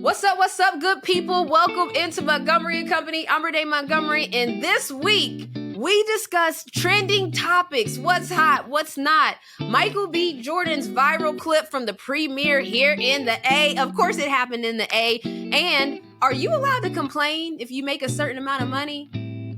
What's up, good people? Welcome into Montgomery Company. I'm Renee Montgomery, and this week we discuss trending topics, what's hot, what's not. Michael B. Jordan's viral clip from the premiere here in the A. Of course, it happened in the A. And are you allowed to complain if you make a certain amount of money?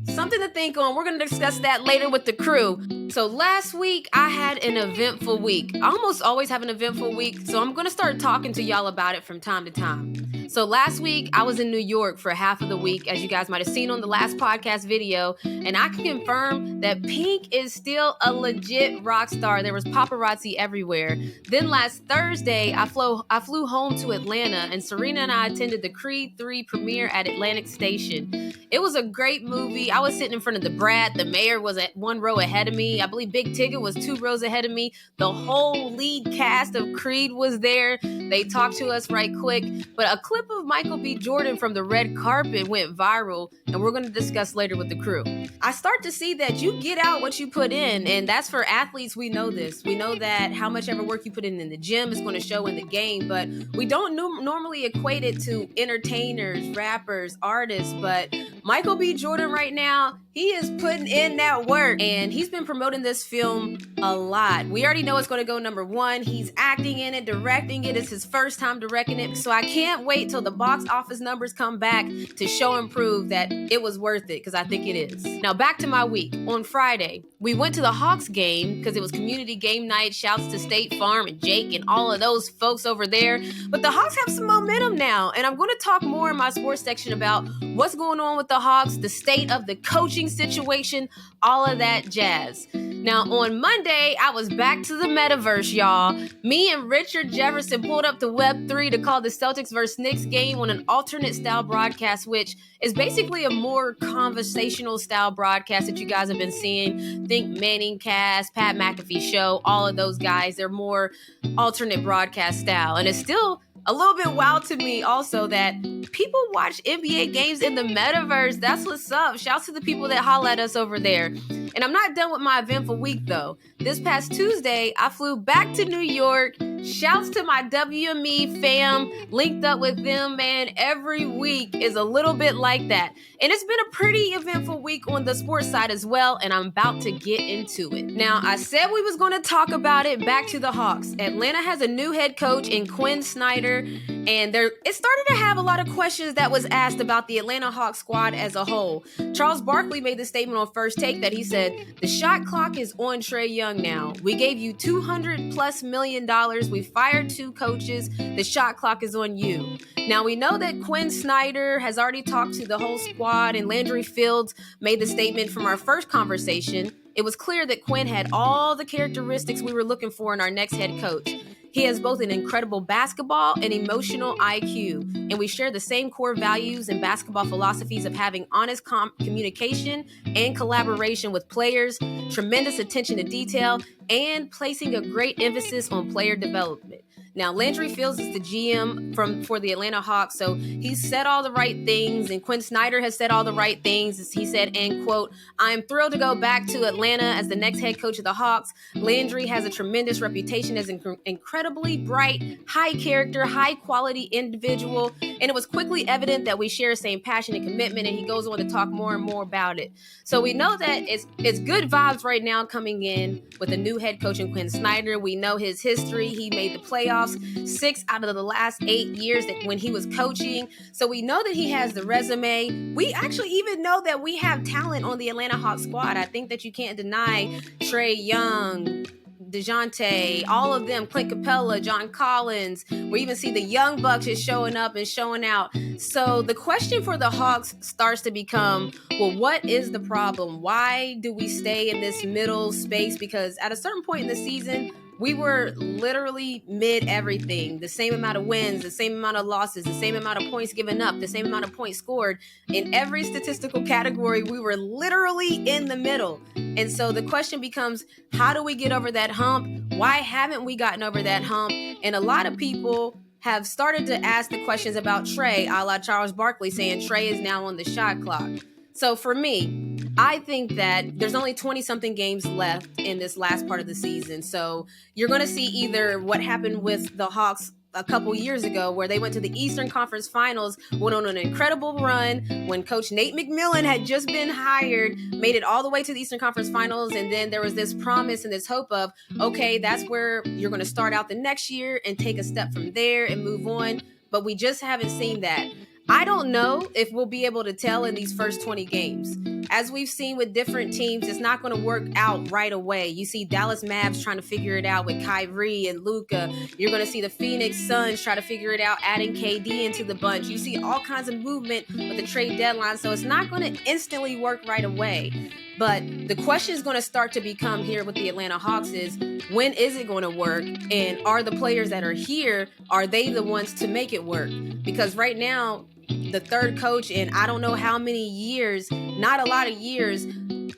Something to think on. We're going to discuss that later with the crew. So last week, I had an eventful week. I almost always have an eventful week, so I'm going to start talking to y'all about it from time to time. So last week, I was in New York for half of the week, as you guys might have seen on the last podcast video, and I can confirm that Pink is still a legit rock star. There was paparazzi everywhere. Then last Thursday, I flew home to Atlanta, and Serena and I attended the Creed 3 premiere at Atlantic Station. It was a great movie. I was sitting in front of the Brat. The mayor was at one row ahead of me. I believe Big Tigger was 2 rows ahead of me. The whole lead cast of Creed was there. They talked to us right quick. But a clip of Michael B. Jordan from the red carpet went viral, and we're going to discuss later with the crew. I start to see that you get out what you put in, and that's for athletes. We know this. We know that how much ever work you put in the gym is going to show in the game, but we don't normally equate it to entertainers, rappers, artists, but Michael B. Jordan right now, he is putting in that work, and he's been promoting this film a lot. We already know it's going to go number 1. He's acting in it, directing it. It's his first time directing it, so I can't wait till the box office numbers come back to show and prove that it was worth it, because I think it is. Now, back to my week. On Friday, we went to the Hawks game because it was community game night. Shouts to State Farm and Jake and all of those folks over there. But the Hawks have some momentum now, and I'm going to talk more in my sports section about what's going on with the Hawks, the state of the coaching situation, all of that jazz. Now, on Monday, I was back to the metaverse, y'all. Me and Richard Jefferson pulled up to Web3 to call the Celtics vs. Knicks game on an alternate style broadcast, which is basically a more conversational style broadcast that you guys have been seeing. Think Manning Cast, Pat McAfee Show, all of those guys. They're more alternate broadcast style. And it's still a little bit wild to me also that people watch NBA games in the metaverse. That's what's up. Shouts to the people that holla at us over there. And I'm not done with my eventful week, though. This past Tuesday, I flew back to New York. Shouts to my WME fam. Linked up with them, man. Every week is a little bit like that. And it's been a pretty eventful week on the sports side as well, and I'm about to get into it. Now, I said we was going to talk about it. Back to the Hawks. Atlanta has a new head coach in Quinn Snyder, and it started to have a lot of questions that was asked about the Atlanta Hawks squad as a whole. Charles Barkley made the statement on First Take that he said, "The shot clock is on Trae Young now. We gave you $200+ million. We fired 2 coaches. The shot clock is on you." Now, we know that Quinn Snyder has already talked to the whole squad, and Landry Fields made the statement from our first conversation. It was clear that Quinn had all the characteristics we were looking for in our next head coach. He has both an incredible basketball and emotional IQ, and we share the same core values and basketball philosophies of having honest communication and collaboration with players, tremendous attention to detail, and placing a great emphasis on player development. Now, Landry Fields is the GM for the Atlanta Hawks, so he said all the right things, and Quinn Snyder has said all the right things. He said, and quote, "I am thrilled to go back to Atlanta as the next head coach of the Hawks. Landry has a tremendous reputation as an incredibly bright, high character, high quality individual, and it was quickly evident that we share the same passion and commitment," and he goes on to talk more and more about it. So we know that it's good vibes right now coming in with a new head coach in Quinn Snyder. We know his history. He made the playoffs 6 out of the last 8 years that when he was coaching. So we know that he has the resume. We actually even know that we have talent on the Atlanta Hawks squad. I think that you can't deny Trae Young, DeJounte, all of them, Clint Capella, John Collins. We even see the young Bucks is showing up and showing out. So the question for the Hawks starts to become, well, what is the problem? Why do we stay in this middle space? Because at a certain point in the season, we were literally mid everything. The same amount of wins, the same amount of losses, the same amount of points given up, the same amount of points scored. In every statistical category, we were literally in the middle. And so the question becomes, how do we get over that hump? Why haven't we gotten over that hump? And a lot of people have started to ask the questions about Trae, a la Charles Barkley, saying Trae is now on the shot clock. So for me, I think that there's only 20-something games left in this last part of the season. So you're going to see either what happened with the Hawks a couple years ago where they went to the Eastern Conference Finals, went on an incredible run when Coach Nate McMillan had just been hired, made it all the way to the Eastern Conference Finals, and then there was this promise and this hope of, okay, that's where you're going to start out the next year and take a step from there and move on, but we just haven't seen that. I don't know if we'll be able to tell in these first 20 games. As we've seen with different teams, it's not going to work out right away. You see Dallas Mavs trying to figure it out with Kyrie and Luka. You're going to see the Phoenix Suns try to figure it out, adding KD into the bunch. You see all kinds of movement with the trade deadline, so it's not going to instantly work right away. But the question is going to start to become here with the Atlanta Hawks is, when is it going to work? And are the players that are here, are they the ones to make it work? Because right now, the third coach in I don't know how many years, not a lot of years,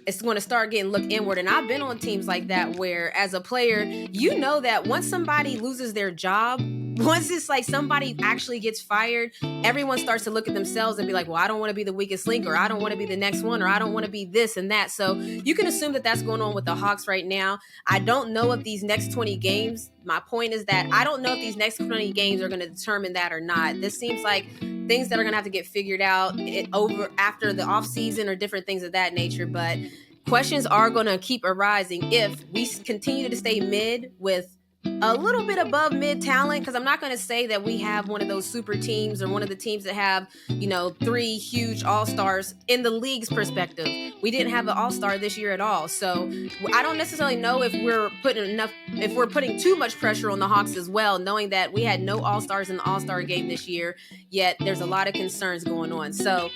it's going to start getting looked inward. And I've been on teams like that where as a player, you know that once somebody loses their job, once it's like somebody actually gets fired, everyone starts to look at themselves and be like, well, I don't want to be the weakest link, or I don't want to be the next one, or I don't want to be this and that. So you can assume that that's going on with the Hawks right now. I don't know if these next 20 games, my point is that I don't know if these next 20 games are going to determine that or not. This seems like things that are going to have to get figured out over after the offseason or different things of that nature. But questions are going to keep arising if we continue to stay mid with a little bit above mid talent, because I'm not going to say that we have one of those super teams or one of the teams that have, 3 huge all-stars in the league's perspective. We didn't have an all-star this year at all. So I don't necessarily know if we're putting too much pressure on the Hawks as well, knowing that we had no all-stars in the all-star game this year, yet there's a lot of concerns going on. So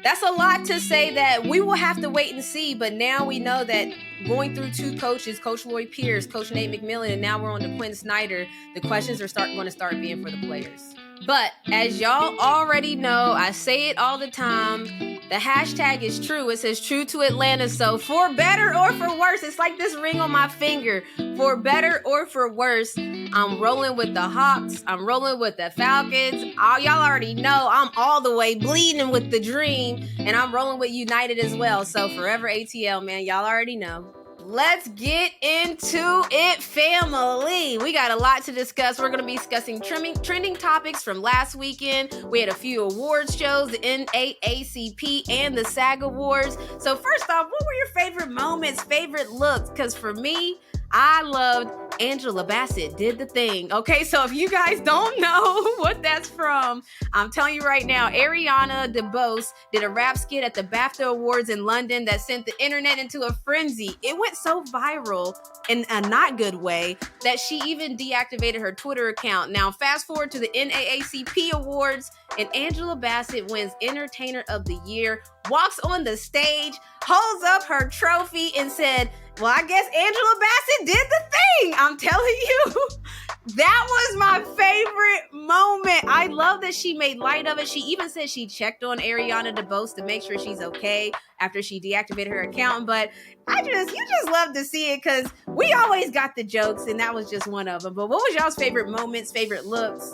that's a lot to say that we will have to wait and see. But now we know that going through 2 coaches, Coach Lloyd Pierce, Coach Nate McMillan, and now we're on to Quinn Snyder, the questions are going to start being for the players. But as y'all already know, I say it all the time, the hashtag is true. It says true to Atlanta. So for better or for worse, it's like this ring on my finger. For better or for worse, I'm rolling with the Hawks. I'm rolling with the Falcons. Y'all already know I'm all the way bleeding with the Dream. And I'm rolling with United as well. So forever ATL, man. Y'all already know. Let's get into it, family. We got a lot to discuss. We're going to be discussing trending topics from last weekend. We had a few awards shows, the NAACP and the SAG Awards. So first off, what were your favorite moments, favorite looks? Because for me, I loved Angela Bassett did the thing. Okay, so if you guys don't know what that's from, I'm telling you right now, Ariana DeBose did a rap skit at the BAFTA Awards in London that sent the internet into a frenzy. It went so viral in a not good way that she even deactivated her Twitter account. Now, fast forward to the NAACP Awards, and Angela Bassett wins Entertainer of the Year, walks on the stage, holds up her trophy, and said, well, I guess Angela Bassett did the thing. I'm telling you, that was my favorite moment. I love that she made light of it. She even said she checked on Ariana DeBose to make sure she's okay after she deactivated her account. But you just love to see it because we always got the jokes, and that was just one of them. But what was y'all's favorite moments, favorite looks?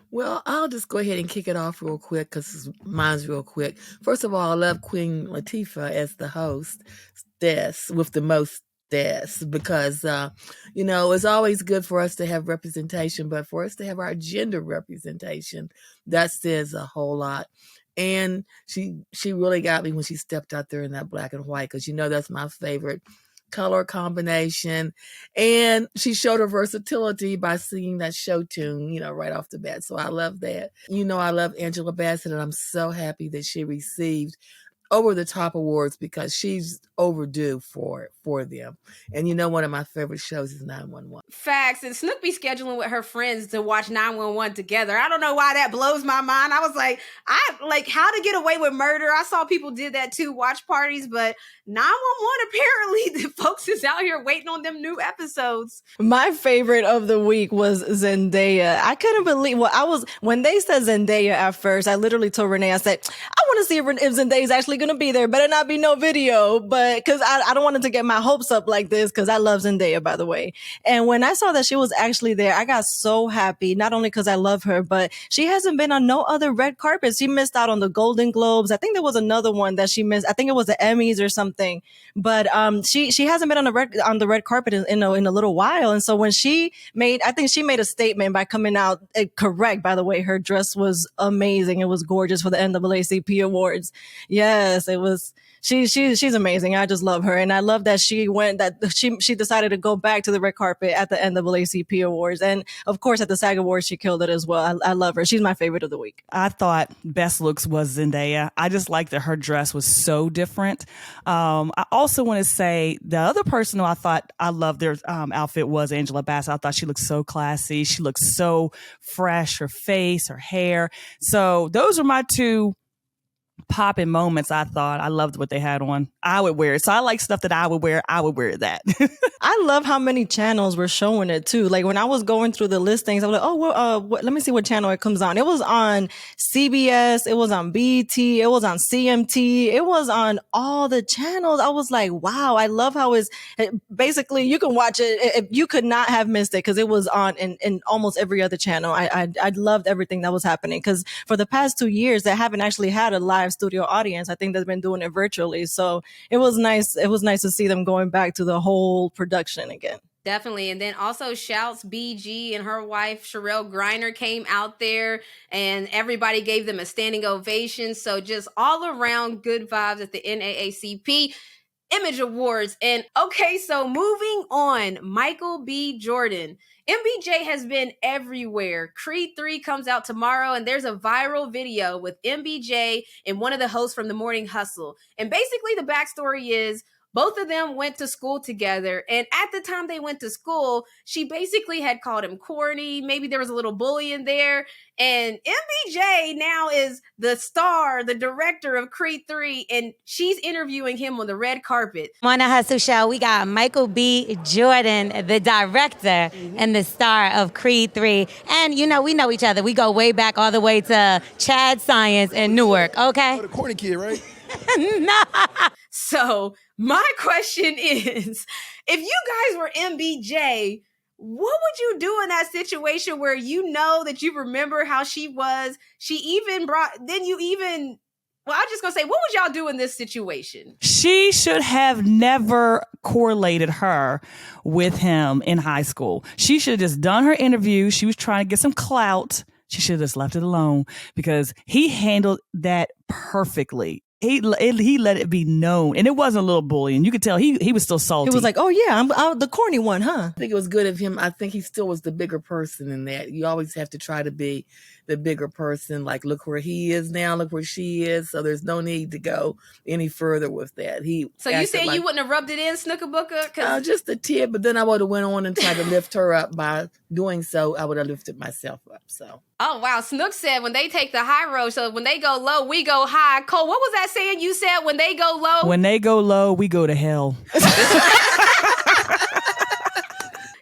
Well, I'll just go ahead and kick it off real quick because mine's real quick. First of all, I love Queen Latifah as the host, with the most because, it's always good for us to have representation, but for us to have our gender representation, that says a whole lot. And she really got me when she stepped out there in that black and white, because that's my favorite color combination. And she showed her versatility by singing that show tune, right off the bat. So I love that. I love Angela Bassett, and I'm so happy that she received over-the-top awards because she's overdue for them. And one of my favorite shows is 911. Facts. And Snook be scheduling with her friends to watch 911 together. I don't know why that blows my mind. I was like, How to Get Away with Murder. I saw people did that too, watch parties, but 911, apparently the folks is out here waiting on them new episodes. My favorite of the week was Zendaya. I couldn't believe when they said Zendaya at first, I literally told Renee, I said, I want to see if Zendaya is actually actually going to be there. Better not be no video, but because I don't want it to get my hopes up like this, because I love Zendaya, by the way. And when I saw that she was actually there, I got so happy, not only because I love her, but she hasn't been on no other red carpets. She missed out on the Golden Globes. I think there was another one that she missed. I think it was the Emmys or something. But she hasn't been on the red carpet in a little while. And so when I think she made a statement by coming out correct. By the way, her dress was amazing. It was gorgeous for the NAACP Awards. Yes, it was. She's amazing. I just love her, and I love that she decided to go back to the red carpet at the NAACP Awards, and of course at the SAG Awards she killed it as well. I love her. She's my favorite of the week. I thought best looks was Zendaya. I just liked that her dress was so different. I also want to say the other person who I thought I loved their outfit was Angela Bassett. I thought she looked so classy. She looked so fresh. Her face, her hair. So those are my two popping moments. I thought I loved what they had on. I would wear it. So I like stuff that I would wear. I would wear that. I love how many channels were showing it too. Like when I was going through the listings, I was like, oh, well, let me see what channel it comes on. It was on CBS. It was on BT. It was on CMT. It was on all the channels. I was like, wow, I love how basically you can watch it. You could not have missed it because it was on in almost every other channel. I loved everything that was happening because for the past 2 years, they haven't actually had a live studio audience. I think they've been doing it virtually. So it was nice. It was nice to see them going back to the whole production again. Definitely. And then also shouts BG and her wife, Sherelle Griner, came out there and everybody gave them a standing ovation. So just all around good vibes at the NAACP Image Awards. And okay, so moving on, Michael B. Jordan. MBJ has been everywhere. Creed 3 comes out tomorrow, and there's a viral video with MBJ and one of the hosts from The Morning Hustle. And basically the backstory is both of them went to school together. And at the time they went to school, she basically had called him corny. Maybe there was a little bullying there. And MBJ now is the star, the director of Creed 3, and she's interviewing him on the red carpet. On the Hustle Show, we got Michael B. Jordan, the director and the star of Creed 3. And, we know each other. We go way back all the way to Chad Science in Newark, okay? Oh, the corny kid, right? No. So my question is, if you guys were MBJ, what would you do in that situation where that you remember how she was? I'm just going to say, what would y'all do in this situation? She should have never correlated her with him in high school. She should have just done her interview. She was trying to get some clout. She should have just left it alone because he handled that perfectly. He let it be known, and it wasn't a little bullying. You could tell he was still salty. He was like, "Oh yeah, I'm the corny one, huh?" I think it was good of him. I think he still was the bigger person in that. You always have to try to be the bigger person. Like, look where he is now, look where she is. So there's no need to go any further with that. So you saying you wouldn't have rubbed it in, Snooker Booker? Just a tip, but then I would have went on and tried to lift her up. By doing so, I would have lifted myself up. So. Oh, wow. Snook said when they take the high road, so when they go low, we go high. Cole, what was that saying you said when they go low? When they go low, we go to hell.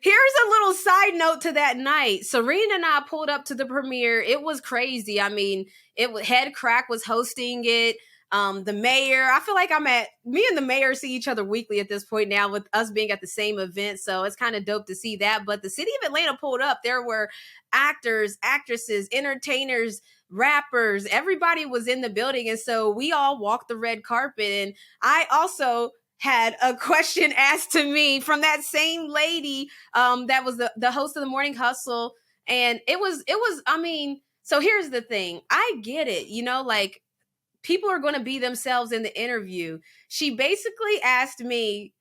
Here's a little side note to that night. Serena and I pulled up to the premiere. It was crazy. I mean, Head Crack was hosting it. The mayor, I feel like me and the mayor see each other weekly at this point now with us being at the same event. So it's kind of dope to see that. But the city of Atlanta pulled up. There were actors, actresses, entertainers, rappers. Everybody was in the building. And so we all walked the red carpet. And I also had a question asked to me from that same lady that was the host of The Morning Hustle. And it was, so here's the thing. I get it. Like, people are going to be themselves in the interview. She basically asked me,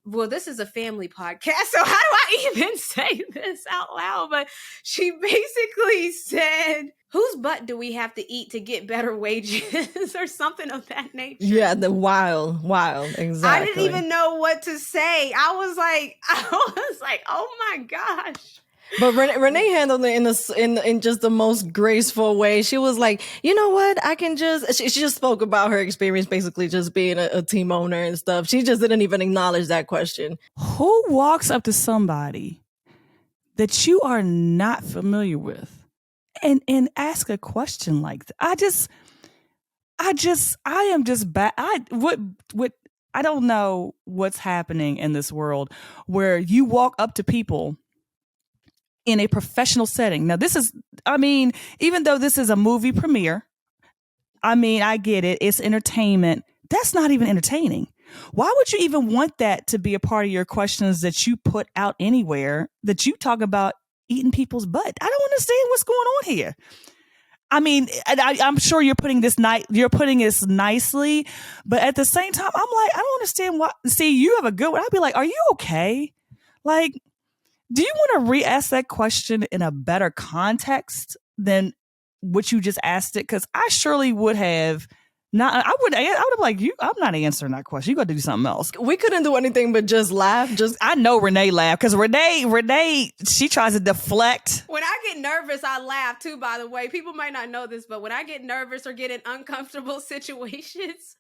well, this is a family podcast, so how do I even say this out loud? But she basically said, whose butt do we have to eat to get better wages or something of that nature? Yeah, the wild, exactly. I didn't even know what to say. I was like, oh my gosh. But Renee handled it in just the most graceful way. She was like, you know what? She just spoke about her experience basically just being a team owner and stuff. She just didn't even acknowledge that question. Who walks up to somebody that you are not familiar with and ask a question like that? I am just bad. I don't know what's happening in this world where you walk up to people in a professional setting. Now, even though this is a movie premiere, I get it. It's entertainment. That's not even entertaining. Why would you even want that to be a part of your questions that you put out anywhere, that you talk about eating people's butt? I don't understand what's going on here. I'm sure you're putting this nicely, but at the same time, I'm like, I don't understand why. See, you have a good one. I'd be like, are you okay? Like, do you want to re-ask that question in a better context than what you just asked it? Because I surely would have not. I would have like, I'm not answering that question. You got to do something else. We couldn't do anything but just laugh. I know Renee laughed because Renee, she tries to deflect. When I get nervous, I laugh too, by the way. People might not know this, but when I get nervous or get in uncomfortable situations,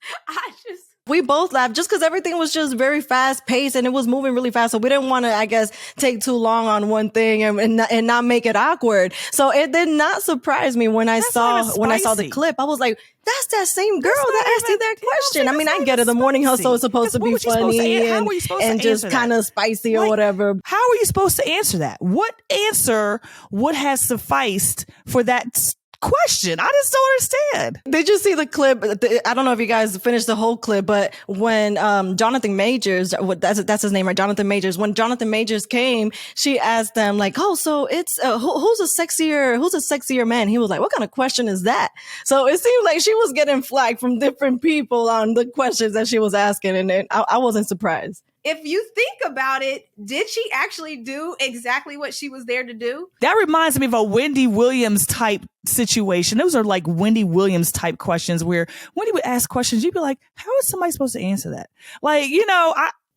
we both laughed just because everything was just very fast paced and it was moving really fast. So we didn't want to, I guess, take too long on one thing and not make it awkward. So it did not surprise me when I saw the clip. I was like, that's that same girl that asked you that question. I get it. The morning hustle is supposed to be funny and just kind of spicy or whatever. How are you supposed to answer that? What answer would have sufficed for that question? I just don't understand. Did you see the clip? I don't know if you guys finished the whole clip, but when Jonathan Majors, that's his name, right? Jonathan Majors. When Jonathan Majors came, she asked them like, "Oh, so it's who's a sexier man?" He was like, "What kind of question is that?" So it seemed like she was getting flack from different people on the questions that she was asking, and I wasn't surprised. If you think about it, did she actually do exactly what she was there to do? That reminds me of a Wendy Williams type situation. Those are like Wendy Williams type questions where Wendy would ask questions, you'd be like, how is somebody supposed to answer that? Like,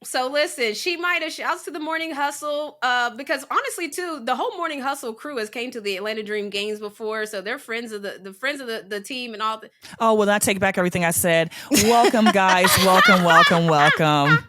So listen, she might have shouts to the Morning Hustle because honestly, too, the whole Morning Hustle crew has came to the Atlanta Dream games before, so they're friends of the team and all. Oh well, I take back everything I said. Welcome, guys. Welcome. Welcome.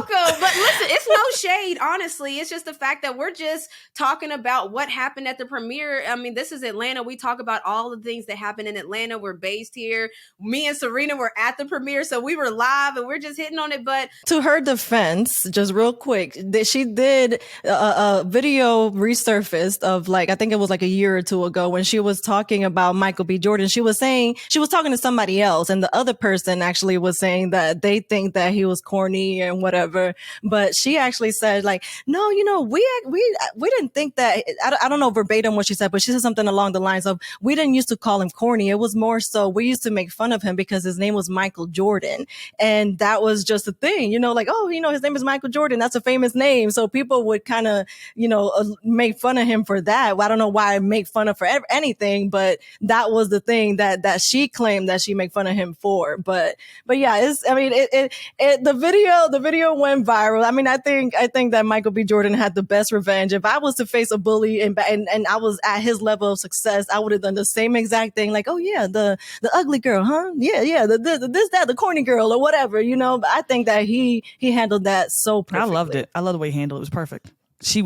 But listen, it's no shade, honestly. It's just the fact that we're just talking about what happened at the premiere. I mean, this is Atlanta. We talk about all the things that happened in Atlanta. We're based here. Me and Serena were at the premiere, so we were live and we're just hitting on it. But to her defense, just real quick, she did a video resurfaced of like, I think it was like a year or two ago when she was talking about Michael B. Jordan. She was saying, she was talking to somebody else, and the other person actually was saying that they think that he was corny and whatever, but she actually said like, no, we didn't think that. I don't know verbatim what she said, but she said something along the lines of, we didn't used to call him corny. It was more so we used to make fun of him because his name was Michael Jordan, and that was just a thing, like, oh, his name is Michael Jordan. That's a famous name, so people would kind of make fun of him for that. Well, I don't know why I make fun of for anything, but that was the thing that she claimed that she make fun of him for. But yeah, the video went viral. I mean, I think that Michael B. Jordan had the best revenge. If I was to face a bully and I was at his level of success, I would have done the same exact thing. Like, oh yeah, the ugly girl, huh? Yeah, the corny girl or whatever, But I think that he handled that so perfectly. I loved it. I love the way he handled it. It was perfect. She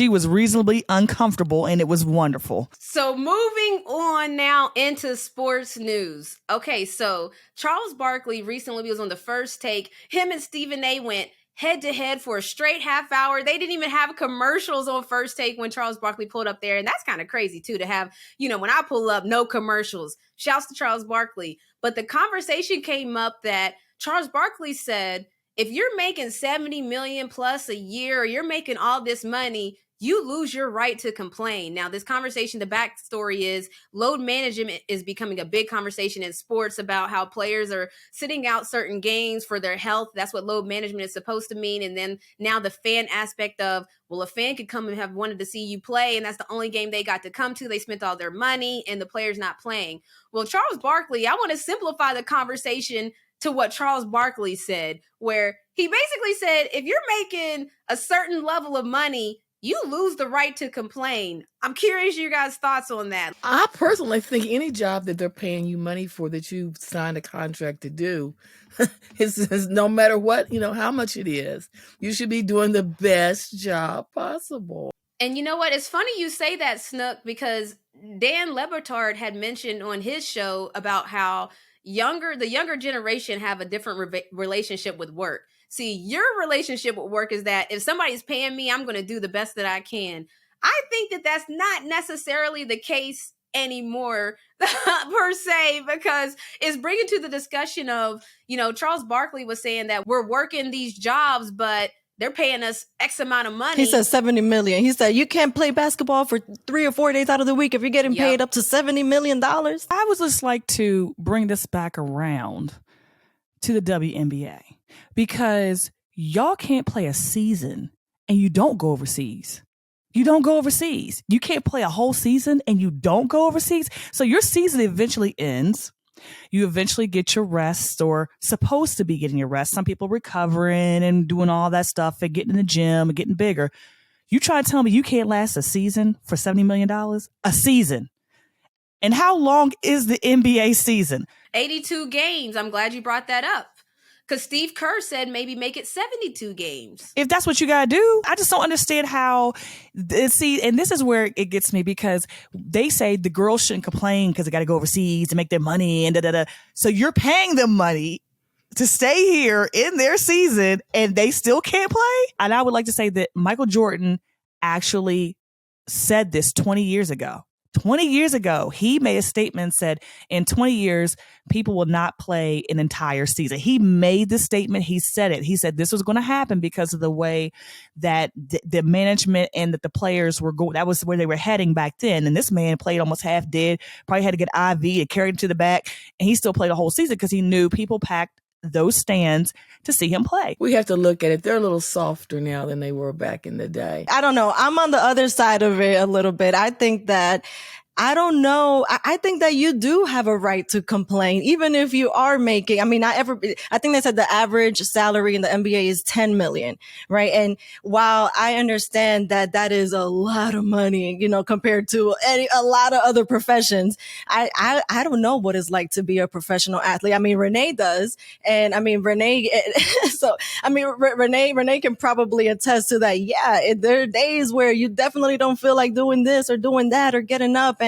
was reasonably uncomfortable, and it was wonderful. So moving on now into sports news. Okay, so Charles Barkley recently was on the First Take. Him and Stephen A. went head to head for a straight half hour. They didn't even have commercials on First Take when Charles Barkley pulled up there. And that's kind of crazy too, to have, when I pull up, no commercials. Shouts to Charles Barkley. But the conversation came up that Charles Barkley said, if you're making 70 million plus a year, or you're making all this money, you lose your right to complain. Now, this conversation, the backstory is load management is becoming a big conversation in sports about how players are sitting out certain games for their health. That's what load management is supposed to mean. And then now the fan aspect of, well, a fan could come and have wanted to see you play, and that's the only game they got to come to. They spent all their money, and the player's not playing. Well, Charles Barkley, I want to simplify the conversation to what Charles Barkley said, where he basically said, if you're making a certain level of money, you lose the right to complain. I'm curious your guys' thoughts on that. I personally think any job that they're paying you money for, that you've signed a contract to do, is no matter what, how much it is, you should be doing the best job possible. And you know what? It's funny you say that, Snook, because Dan Le Batard had mentioned on his show about how, the younger generation have a different relationship with work. See, your relationship with work is that if somebody's paying me, I'm going to do the best that I can. I think that that's not necessarily the case anymore per se, because it's bringing to the discussion of, Charles Barkley was saying that we're working these jobs, but they're paying us X amount of money. He said 70 million. He said you can't play basketball for 3 or 4 days out of the week if you're getting paid up to $70 million. I would just like to bring this back around to the WNBA, because y'all can't play a season and you don't go overseas. You don't go overseas. You can't play a whole season and you don't go overseas. So your season eventually ends. You eventually get your rest, or supposed to be getting your rest. Some people recovering and doing all that stuff and getting in the gym and getting bigger. You try to tell me you can't last a season for $70 million? A season. And how long is the NBA season? 82 games. I'm glad you brought that up. Because Steve Kerr said maybe make it 72 games. If that's what you got to do, I just don't understand how. See, and this is where it gets me, because they say the girls shouldn't complain because they got to go overseas to make their money and da-da-da. So you're paying them money to stay here in their season and they still can't play? And I would like to say that Michael Jordan actually said this 20 years ago. 20 years ago, he made a statement and said, in 20 years, people will not play an entire season. He made the statement. He said it. He said this was going to happen because of the way that the management and that the players were going. That was where they were heading back then. And this man played almost half dead, probably had to get IV and carried him to the back. And he still played a whole season because he knew people packed those stands to see him play. We have to look at it. They're a little softer now than they were back in the day. I don't know. I'm on the other side of it a little bit. I think that I don't know. I think that you do have a right to complain, even if you are making, I think they said the average salary in the NBA is 10 million, right? And while I understand that that is a lot of money, compared to a lot of other professions, I don't know what it's like to be a professional athlete. I mean, Renee does. And Renee can probably attest to that. Yeah, there are days where you definitely don't feel like doing this or doing that or getting up.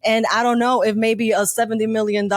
And I don't know if maybe a $70 million,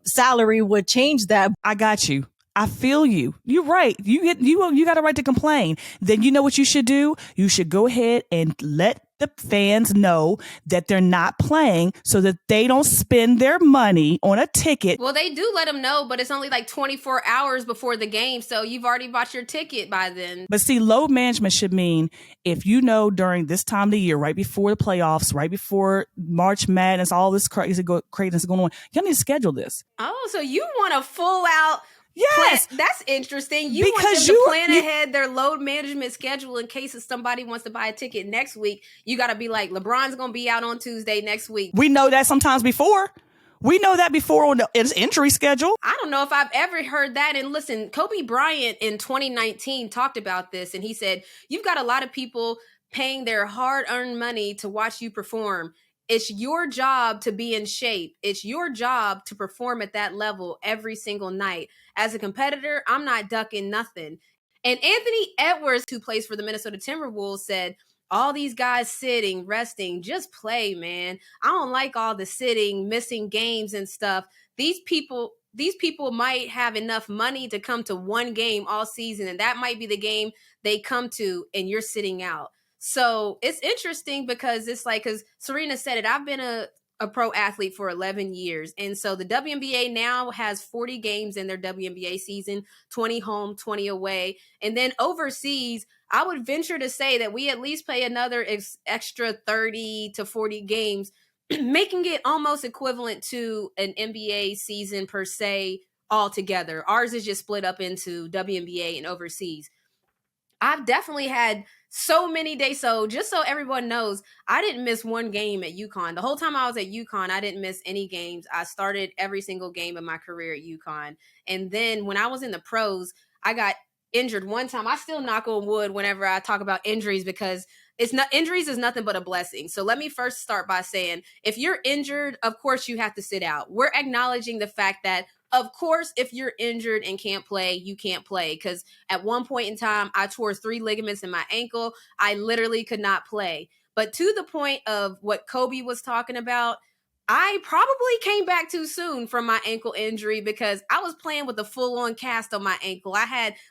salary would change that. I got you. I feel you. You're right. You got a right to complain. Then you know what you should do? You should go ahead and let the fans know that they're not playing so that they don't spend their money on a ticket. Well, they do let them know, but it's only like 24 hours before the game. So you've already bought your ticket by then. But see, load management should mean if you know during this time of the year, right before the playoffs, right before March Madness, all this craziness going on, you need to schedule this. Oh, so you want a full out... Yes. That's interesting. You want them to plan ahead their load management schedule in case if somebody wants to buy a ticket next week. You got to be like, LeBron's going to be out on Tuesday next week. We know that sometimes before. We know that before on his injury schedule. I don't know if I've ever heard that. And listen, Kobe Bryant in 2019 talked about this, and he said, you've got a lot of people paying their hard-earned money to watch you perform. It's your job to be in shape. It's your job to perform at that level every single night. As a competitor, I'm not ducking nothing. And Anthony Edwards, who plays for the Minnesota Timberwolves, said, all these guys sitting, resting, just play, man. I don't like all the sitting, missing games and stuff. These people might have enough money to come to one game all season, and that might be the game they come to, and you're sitting out. So it's interesting because it's like, because Serena said it, I've been a pro athlete for 11 years. And so the WNBA now has 40 games in their WNBA season, 20 home, 20 away. And then overseas, I would venture to say that we at least play another extra 30 to 40 games, making it almost equivalent to an NBA season per se altogether. Ours is just split up into WNBA and overseas. I've definitely had so many days. So just so everyone knows, I didn't miss one game at UConn. The whole time I was at UConn, I didn't miss any games. I started every single game of my career at UConn. And then when I was in the pros, I got injured one time. I still knock on wood whenever I talk about injuries because injuries is nothing but a blessing. So let me first start by saying, if you're injured, of course you have to sit out. We're acknowledging the fact that, of course, if you're injured and can't play, you can't play. Because at one point in time, I tore 3 ligaments in my ankle. I literally could not play. But to the point of what Kobe was talking about, I probably came back too soon from my ankle injury because I was playing with a full-on cast on my ankle.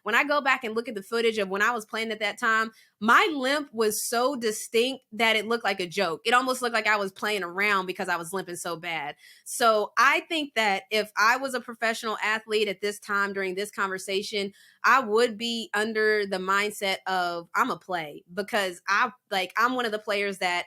When I go back and look at the footage of when I was playing at that time, my limp was so distinct that it looked like a joke. It almost looked like I was playing around because I was limping so bad. So I think that if I was a professional athlete at this time during this conversation, I would be under the mindset of I'm a play, because I'm one of the players that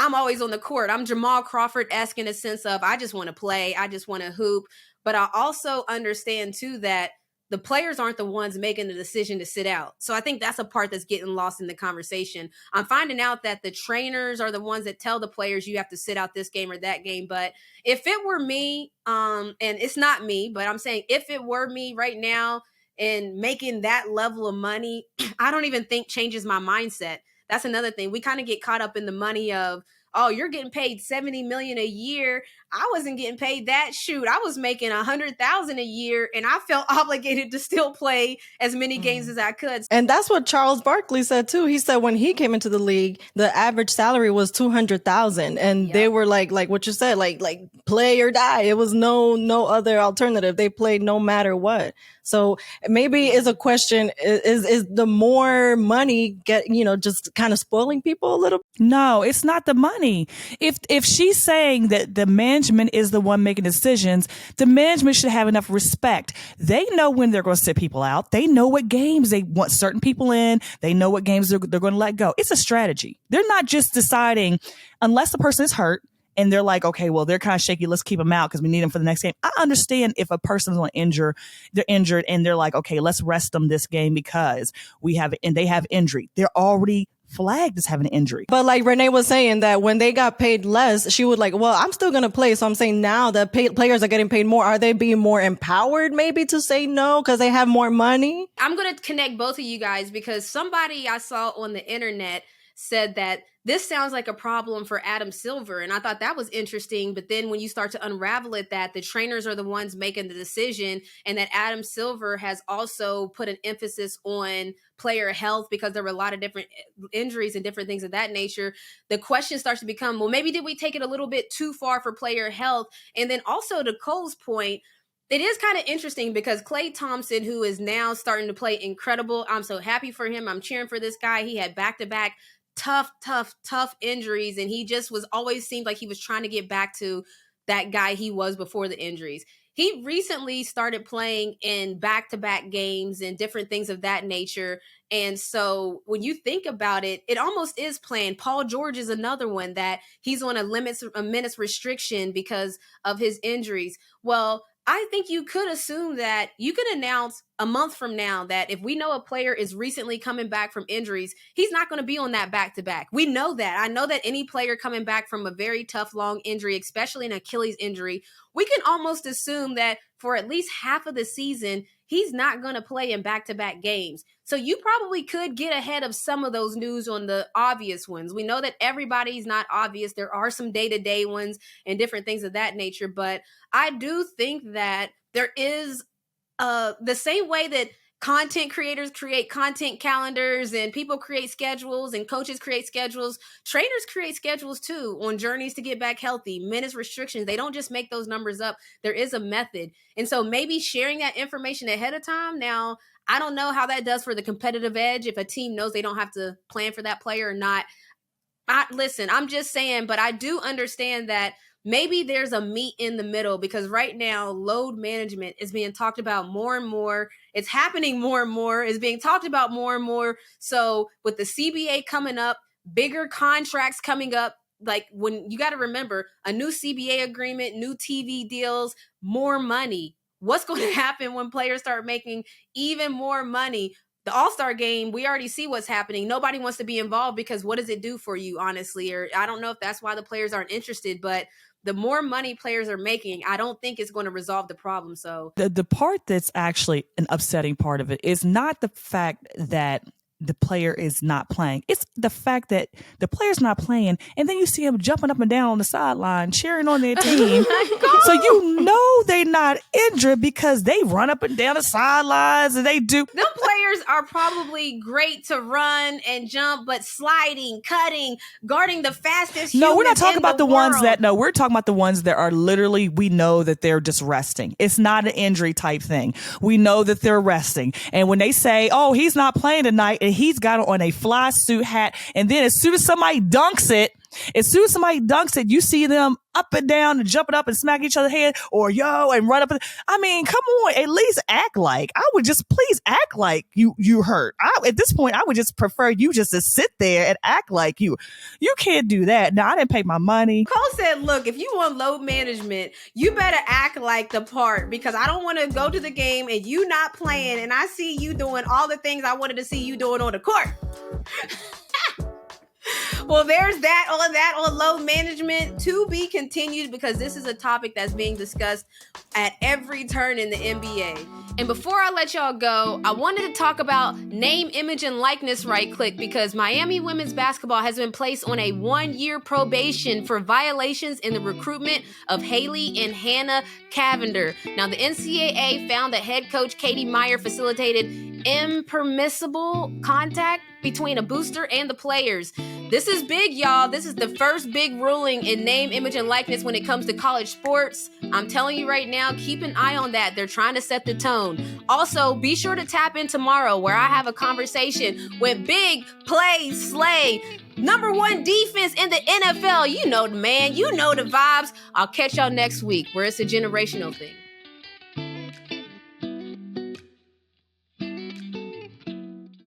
I'm always on the court. I'm Jamal Crawford-esque in a sense of I just want to play. I just want to hoop. But I also understand too that the players aren't the ones making the decision to sit out. So I think that's a part that's getting lost in the conversation. I'm finding out that the trainers are the ones that tell the players you have to sit out this game or that game. But if it were me, and it's not me, but I'm saying if it were me right now and making that level of money, I don't even think changes my mindset. That's another thing. We kind of get caught up in the money of, oh, you're getting paid $70 million a year. I wasn't getting paid that. Shoot, I was making $100,000 a year, and I felt obligated to still play as many games as I could. And that's what Charles Barkley said too. He said when he came into the league, the average salary was $200,000, and they were like what you said, like play or die. It was no other alternative. They played no matter what. So maybe it's a question: is the more money just kind of spoiling people a little? No, it's not the money. If she's saying that the management is the one making decisions, the management should have enough respect. They know when they're going to sit people out. They know what games they want certain people in. They know what games they're going to let go. It's a strategy. They're not just deciding, unless the person is hurt and they're like, okay, well, they're kind of shaky. Let's keep them out because we need them for the next game. I understand if a person's they're injured and they're like, okay, let's rest them this game because they have injury. They're already flagged as having an injury. But like Renee was saying, that when they got paid less, she would well, I'm still going to play. So I'm saying now that players are getting paid more, are they being more empowered maybe to say no because they have more money? I'm going to connect both of you guys because somebody I saw on the internet said that this sounds like a problem for Adam Silver. And I thought that was interesting. But then when you start to unravel it, that the trainers are the ones making the decision, and that Adam Silver has also put an emphasis on player health because there were a lot of different injuries and different things of that nature. The question starts to become, well, maybe did we take it a little bit too far for player health? And then also to Cole's point, it is kind of interesting because Klay Thompson, who is now starting to play incredible, I'm so happy for him. I'm cheering for this guy. He had back-to-back tough injuries, and he just always seemed like he was trying to get back to that guy he was before the injuries. He recently started playing in back-to-back games and different things of that nature. And so when you think about it, it almost is planned. Paul George is another one that he's on a minutes restriction because of his injuries. Well, I think you could assume that you could announce a month from now that if we know a player is recently coming back from injuries, he's not going to be on that back-to-back. We know that. I know that any player coming back from a very tough, long injury, especially an Achilles injury, we can almost assume that for at least half of the season, he's not going to play in back-to-back games. So you probably could get ahead of some of those news on the obvious ones. We know that everybody's not obvious. There are some day-to-day ones and different things of that nature. But I do think that there is the same way that content creators create content calendars and people create schedules and coaches create schedules, trainers create schedules too on journeys to get back healthy, minutes restrictions. They don't just make those numbers up. There is a method. And so maybe sharing that information ahead of time. Now, I don't know how that does for the competitive edge if a team knows they don't have to plan for that player or not. Listen, I'm just saying, but I do understand that maybe there's a meet in the middle because right now load management is being talked about more and more. It's happening more and more. It's being talked about more and more. So with the CBA coming up, bigger contracts coming up, like when you got to remember a new CBA agreement, new TV deals, more money. What's going to happen when players start making even more money? The All-Star game, we already see what's happening. Nobody wants to be involved because what does it do for you, honestly? Or I don't know if that's why the players aren't interested, but the more money players are making, I don't think it's going to resolve the problem. So the part that's actually an upsetting part of it is not the fact that the player is not playing. It's the fact that the player's not playing, and then you see him jumping up and down on the sideline, cheering on their team. So you know they're not injured because they run up and down the sidelines and they do. Them players are probably great to run and jump, but sliding, cutting, guarding the fastest. No, we're not talking about the ones world. that. No, we're talking about the ones that are literally. We know that they're just resting. It's not an injury type thing. We know that they're resting, and when they say, "Oh, he's not playing tonight," and he's got on a fly suit hat, and then as soon as somebody dunks it, you see them up and down and jumping up and smacking each other's head, or yo, and run up. I mean, come on, at least act like. I would just please act like you hurt. At this point, I would just prefer you just to sit there and act like you. You can't do that. Now, I didn't pay my money. Cole said, look, if you want load management, you better act like the part, because I don't want to go to the game and you not playing and I see you doing all the things I wanted to see you doing on the court. Well, there's that on load management, to be continued, because this is a topic that's being discussed at every turn in the NBA. And before I let y'all go, I wanted to talk about name, image, and likeness right quick, because Miami women's basketball has been placed on a 1-year probation for violations in the recruitment of Haley and Hannah Cavender. Now, the NCAA found that head coach Katie Meyer facilitated impermissible contact between a booster and the players. This is big, y'all. This is the first big ruling in name, image, and likeness when it comes to college sports. I'm telling you right now, keep an eye on that. They're trying to set the tone. Also, be sure to tap in tomorrow, where I have a conversation with Big Play Slay, #1 defense in the NFL. You know the man, you know the vibes. I'll catch y'all next week, where it's a generational thing.